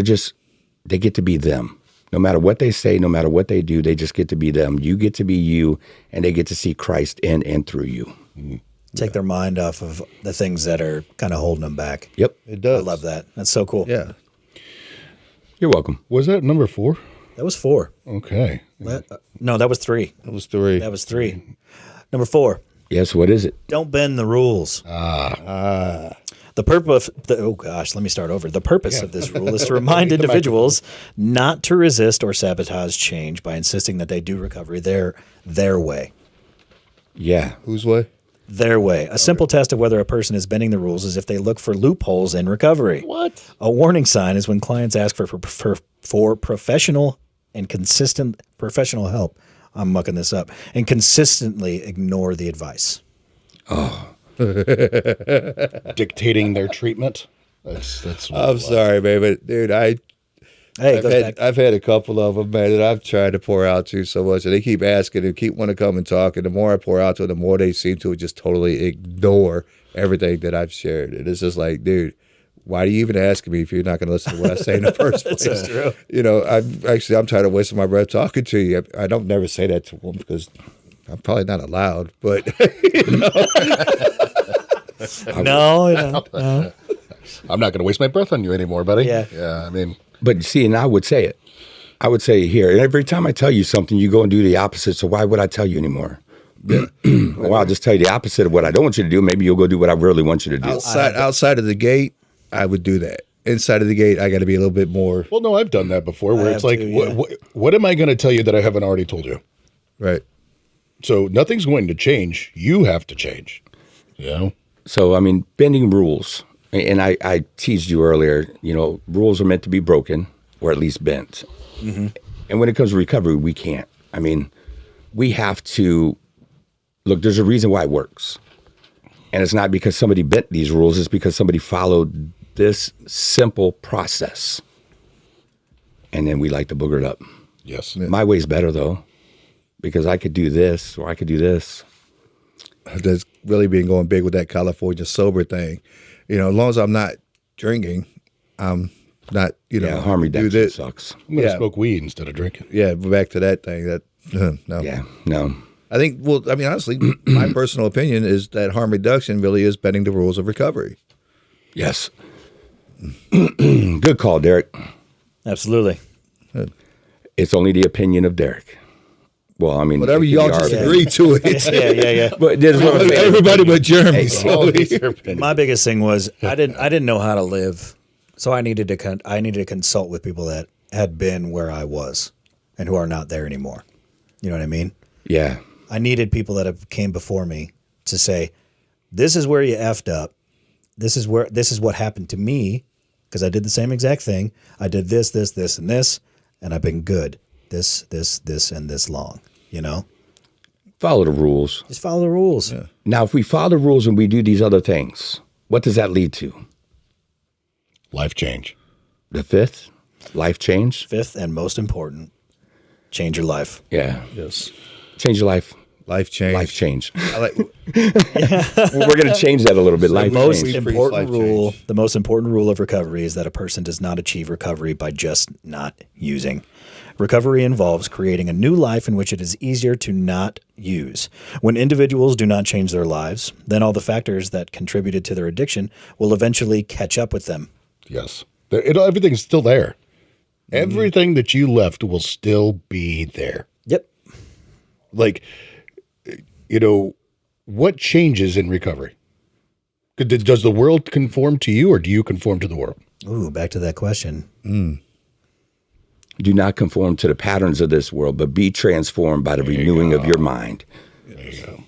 they get to be them. No matter what they say, no matter what they do, they just get to be them. You get to be you, and they get to see Christ in and through you. Mm-hmm. Take their mind off of the things that are kind of holding them back. Yep. It does. I love that. That's so cool. Yeah. You're welcome. Was that number 4? That was 4. Okay. No, that was 3. That was 3. That was 3. Number 4. Yes, what is it? Don't bend the rules. The purpose. Oh gosh, let me start over. The purpose of this rule is to remind individuals not to resist or sabotage change by insisting that they do recovery their way. Yeah. Whose way? Their way. A simple test of whether a person is bending the rules is if they look for loopholes in recovery. What? A warning sign is when clients ask for professional and consistent professional help. I'm mucking this up. And consistently ignore the advice. Dictating their treatment. That's. I'm sorry, man, but dude, Hey, it goes back. I've had a couple of them, man, that I've tried to pour out to so much, and they keep asking and keep wanting to come and talk. And the more I pour out to them, the more they seem to just totally ignore everything that I've shared. And it's just like, dude, why are you even asking me if you're not going to listen to what I say in the first place? That's true. You know, I'm tired of wasting my breath talking to you. I don't never say that to them because I'm probably not allowed, but No. I'm not going to waste my breath on you anymore, buddy. Yeah. Yeah. I mean, But see, and I would say it. I would say here, and every time I tell you something, you go and do the opposite. So why would I tell you anymore? Well, I'll just tell you the opposite of what I don't want you to do. Maybe you'll go do what I really want you to do. outside of the gate, I would do that. Inside of the gate, I got to be a little bit more well, no, I've done that before where I it's have like, too, yeah. what am I going to tell you that I haven't already told you? right. So nothing's going to change. You have to change. You know? So, I mean, bending rules. And I teased you earlier, you know, rules are meant to be broken or at least bent. Mm-hmm. And when it comes to recovery, we can't. I mean, we have to look, there's a reason why it works. And it's not because somebody bent these rules, it's because somebody followed this simple process. And then we like to booger it up. Yes. My way's better, though, because I could do this or I could do this. That's really been going big with that California sober thing. You know, as long as I'm not drinking, I'm not, Yeah, harm do reduction this. sucks. I'm going to Yeah. smoke weed instead of drinking. Yeah, but back to that thing. That no. Yeah, no. I think. Well, I mean, honestly, my personal opinion is that harm reduction really is bending the rules of recovery. Yes. Good call, Derek. Absolutely. It's only the opinion of Derek. Well, I mean, Whatever it could y'all be just our agree to it. Yeah. But this is what I'm saying. Everybody but Jeremy. So My biggest thing was I didn't know how to live, so I needed to consult with people that had been where I was and who are not there anymore. You know what I mean? Yeah. I needed people that have came before me to say, "This is where you effed up. This is what happened to me because I did the same exact thing. I did this, and this, and I've been good. This, and this long. You know, Follow the rules. just follow the rules. Yeah. Now, if we follow the rules and we do these other things, what does that lead to? Life change. The fifth, life change. Fifth and most important, change your life. Yeah. Yes. Change your life. life change. Life change. I like, We're going to change that a little bit. Life Most change. important life rule, change. the most important rule of recovery is that a person does not achieve recovery by just not using. Recovery involves creating a new life in which it is easier to not use. When individuals do not change their lives, then all the factors that contributed to their addiction will eventually catch up with them. Yes. Everything's still there. Everything that you left will still be there. Yep. Like, you know, what changes in recovery? Does the world conform to you or do you conform to the world? Ooh, back to that question. Do not conform to the patterns of this world, but be transformed by the renewing of your mind. There you go.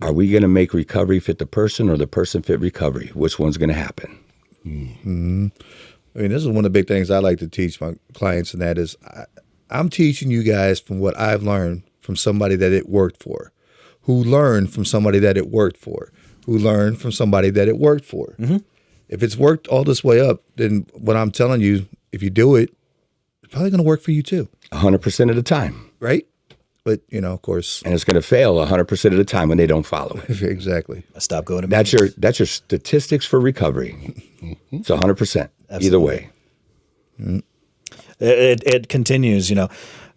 Are we going to make recovery fit the person or the person fit recovery? Which one's going to happen? I mean, this is one of the big things I like to teach my clients, and that is I'm teaching you guys from what I've learned from somebody that it worked for, who learned from somebody that it worked for, who learned from somebody that it worked for. Mm-hmm. If it's worked all this way up, then what I'm telling you, if you do it, it's probably going to work for you too. 100% of the time. Right? But, you know, of course. And it's going to fail 100% of the time when they don't follow it. Exactly. Stop going to That's meetings. your statistics for recovery. It's 100%. Either way. It continues, you know.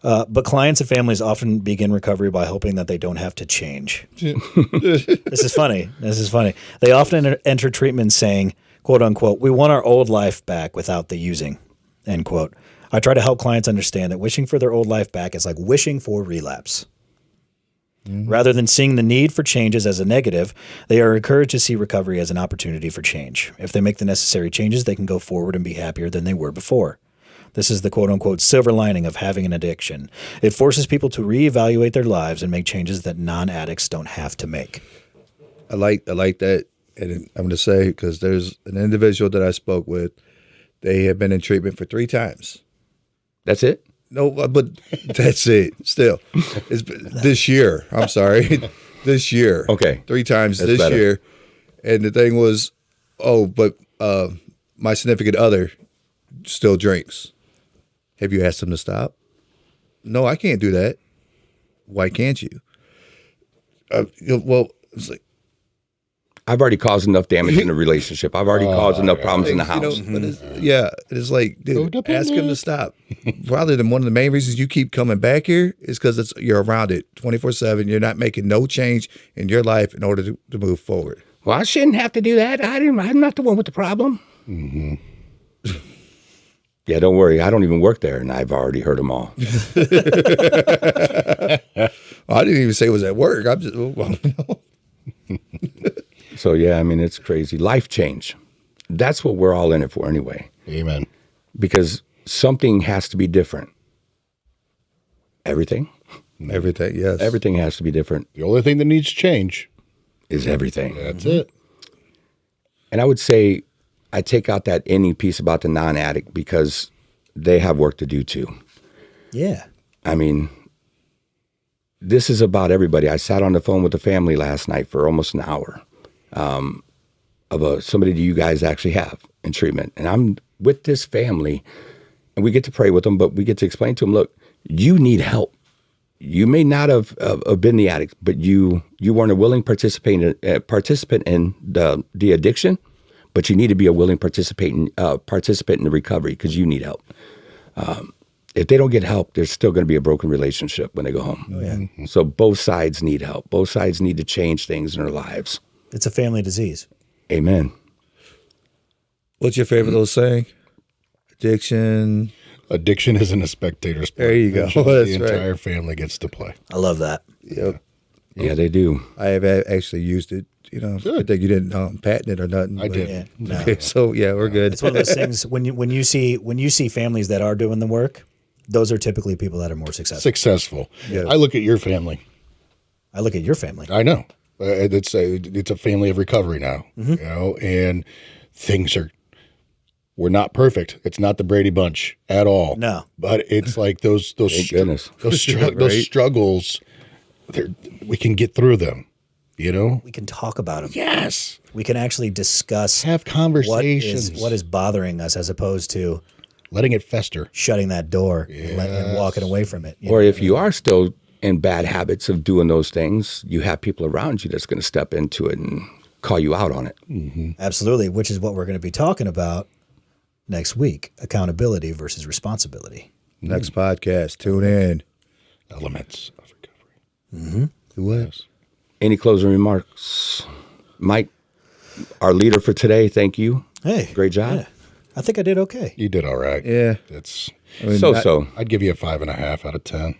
But clients and families often begin recovery by hoping that they don't have to change. This is funny. They often enter treatment saying, quote unquote, we want our old life back without the using. end quote. I try to help clients understand that wishing for their old life back is like wishing for relapse. Rather than seeing the need for changes as a negative, they are encouraged to see recovery as an opportunity for change. If they make the necessary changes, they can go forward and be happier than they were before. This is the quote-unquote silver lining of having an addiction. It forces people to reevaluate their lives and make changes that non-addicts don't have to make. I like that, and I'm going to say, because there's an individual that I spoke with, they have been in treatment for 3 times. That's it? No, but that's it. Still, it's this year. I'm sorry, this year. Okay. 3 times That's this better. year, and the thing was, but my significant other still drinks. Have you asked him to stop? No, I can't do that. Why can't you? Well, it's like, I've already caused enough damage in the relationship. I've already caused enough problems in the house. but it's like, dude, ask him to stop. Probably one of the main reasons you keep coming back here is because you're around it 24/7. You're not making no change in your life in order to move forward. Well, I shouldn't have to do that. I'm not the one with the problem. Yeah, don't worry. I don't even work there, and I've already heard them all. I didn't even say it was at work. I'm just, So, yeah, I mean, it's crazy. Life change. That's what we're all in it for anyway, Amen. because something has to be different. Everything everything, yes. Everything has to be different The only thing that needs change. is everything. That's it. And I would say I take out that ending piece about the non-addict because they have work to do too. Yeah. I mean, this is about everybody. I sat on the phone with the family last night for almost an hour of somebody that you guys actually have in treatment. And I'm with this family, and we get to pray with them, but we get to explain to them, look, you need help. You may not have been the addict, but you weren't a willing participant in the addiction, but you need to be a willing participant in the recovery because you need help. If they don't get help, there's still going to be a broken relationship when they go home. Oh, yeah. So both sides need help. Both sides need to change things in their lives. It's a family disease. Amen. What's your favorite little saying? Addiction. Addiction isn't a spectator sport. There you go. The That's right. entire family gets to play. I love that. Yep. Yeah, they do. I have actually used it. Good thing you didn't patent it or nothing. I but- did. Yeah. No. Okay, so yeah, we're good. It's one of those things when you see families that are doing the work, those are typically people that are more successful. Successful. Yes. I look at your family. I look at your family. I know. It's a family of recovery now, and we're not perfect. It's not the Brady Bunch at all. No. But it's like those Thank goodness. those Right. struggles, we can get through them, We can talk about them. Yes. We can actually discuss Have conversations. what is bothering us as opposed to Letting it fester. shutting that door and walking away from it. Or if you are still in bad habits of doing those things, you have people around you that's going to step into it and call you out on it. Absolutely, which is what we're going to be talking about next week, accountability versus responsibility. Next podcast. Tune in. Elements of recovery. What? Any closing remarks? Mike, our leader for today, thank you. Hey, Great job. yeah. I think I did okay. You did all right. Yeah. It's. So. I'd give you a 5.5 out of 10.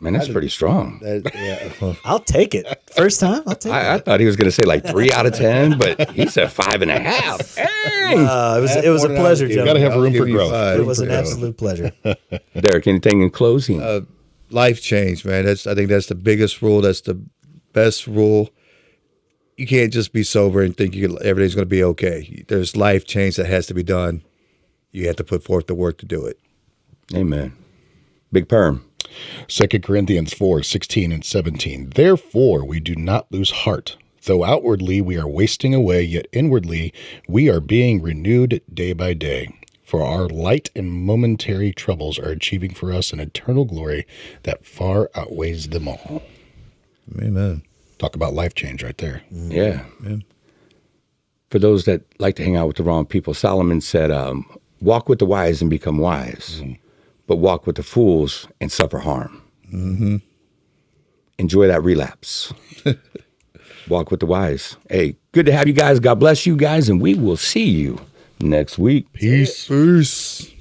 Man, that's pretty strong. Yeah. I'll take it. First time, I'll take I it. thought he was going to say like 3 out of 10, but he said 5.5. Dang. It was a pleasure, You got to gentlemen. have room give for you growth. 5. It was an absolute pleasure. Derek, anything in closing? Life change, man. I think that's the biggest rule. That's the best rule. You can't just be sober and think everything's going to be okay. There's life change that has to be done. You have to put forth the work to do it. Amen. Big Perm. 2 Corinthians 4:16 and 17. Therefore, we do not lose heart. Though outwardly we are wasting away, yet inwardly we are being renewed day by day. For our light and momentary troubles are achieving for us an eternal glory that far outweighs them all. Amen. Talk about life change right there. Yeah. For those that like to hang out with the wrong people, Solomon said, walk with the wise and become wise, but walk with the fools and suffer harm. Enjoy that relapse. Walk with the wise. Hey, good to have you guys. God bless you guys, and we will see you next week. Peace. Peace.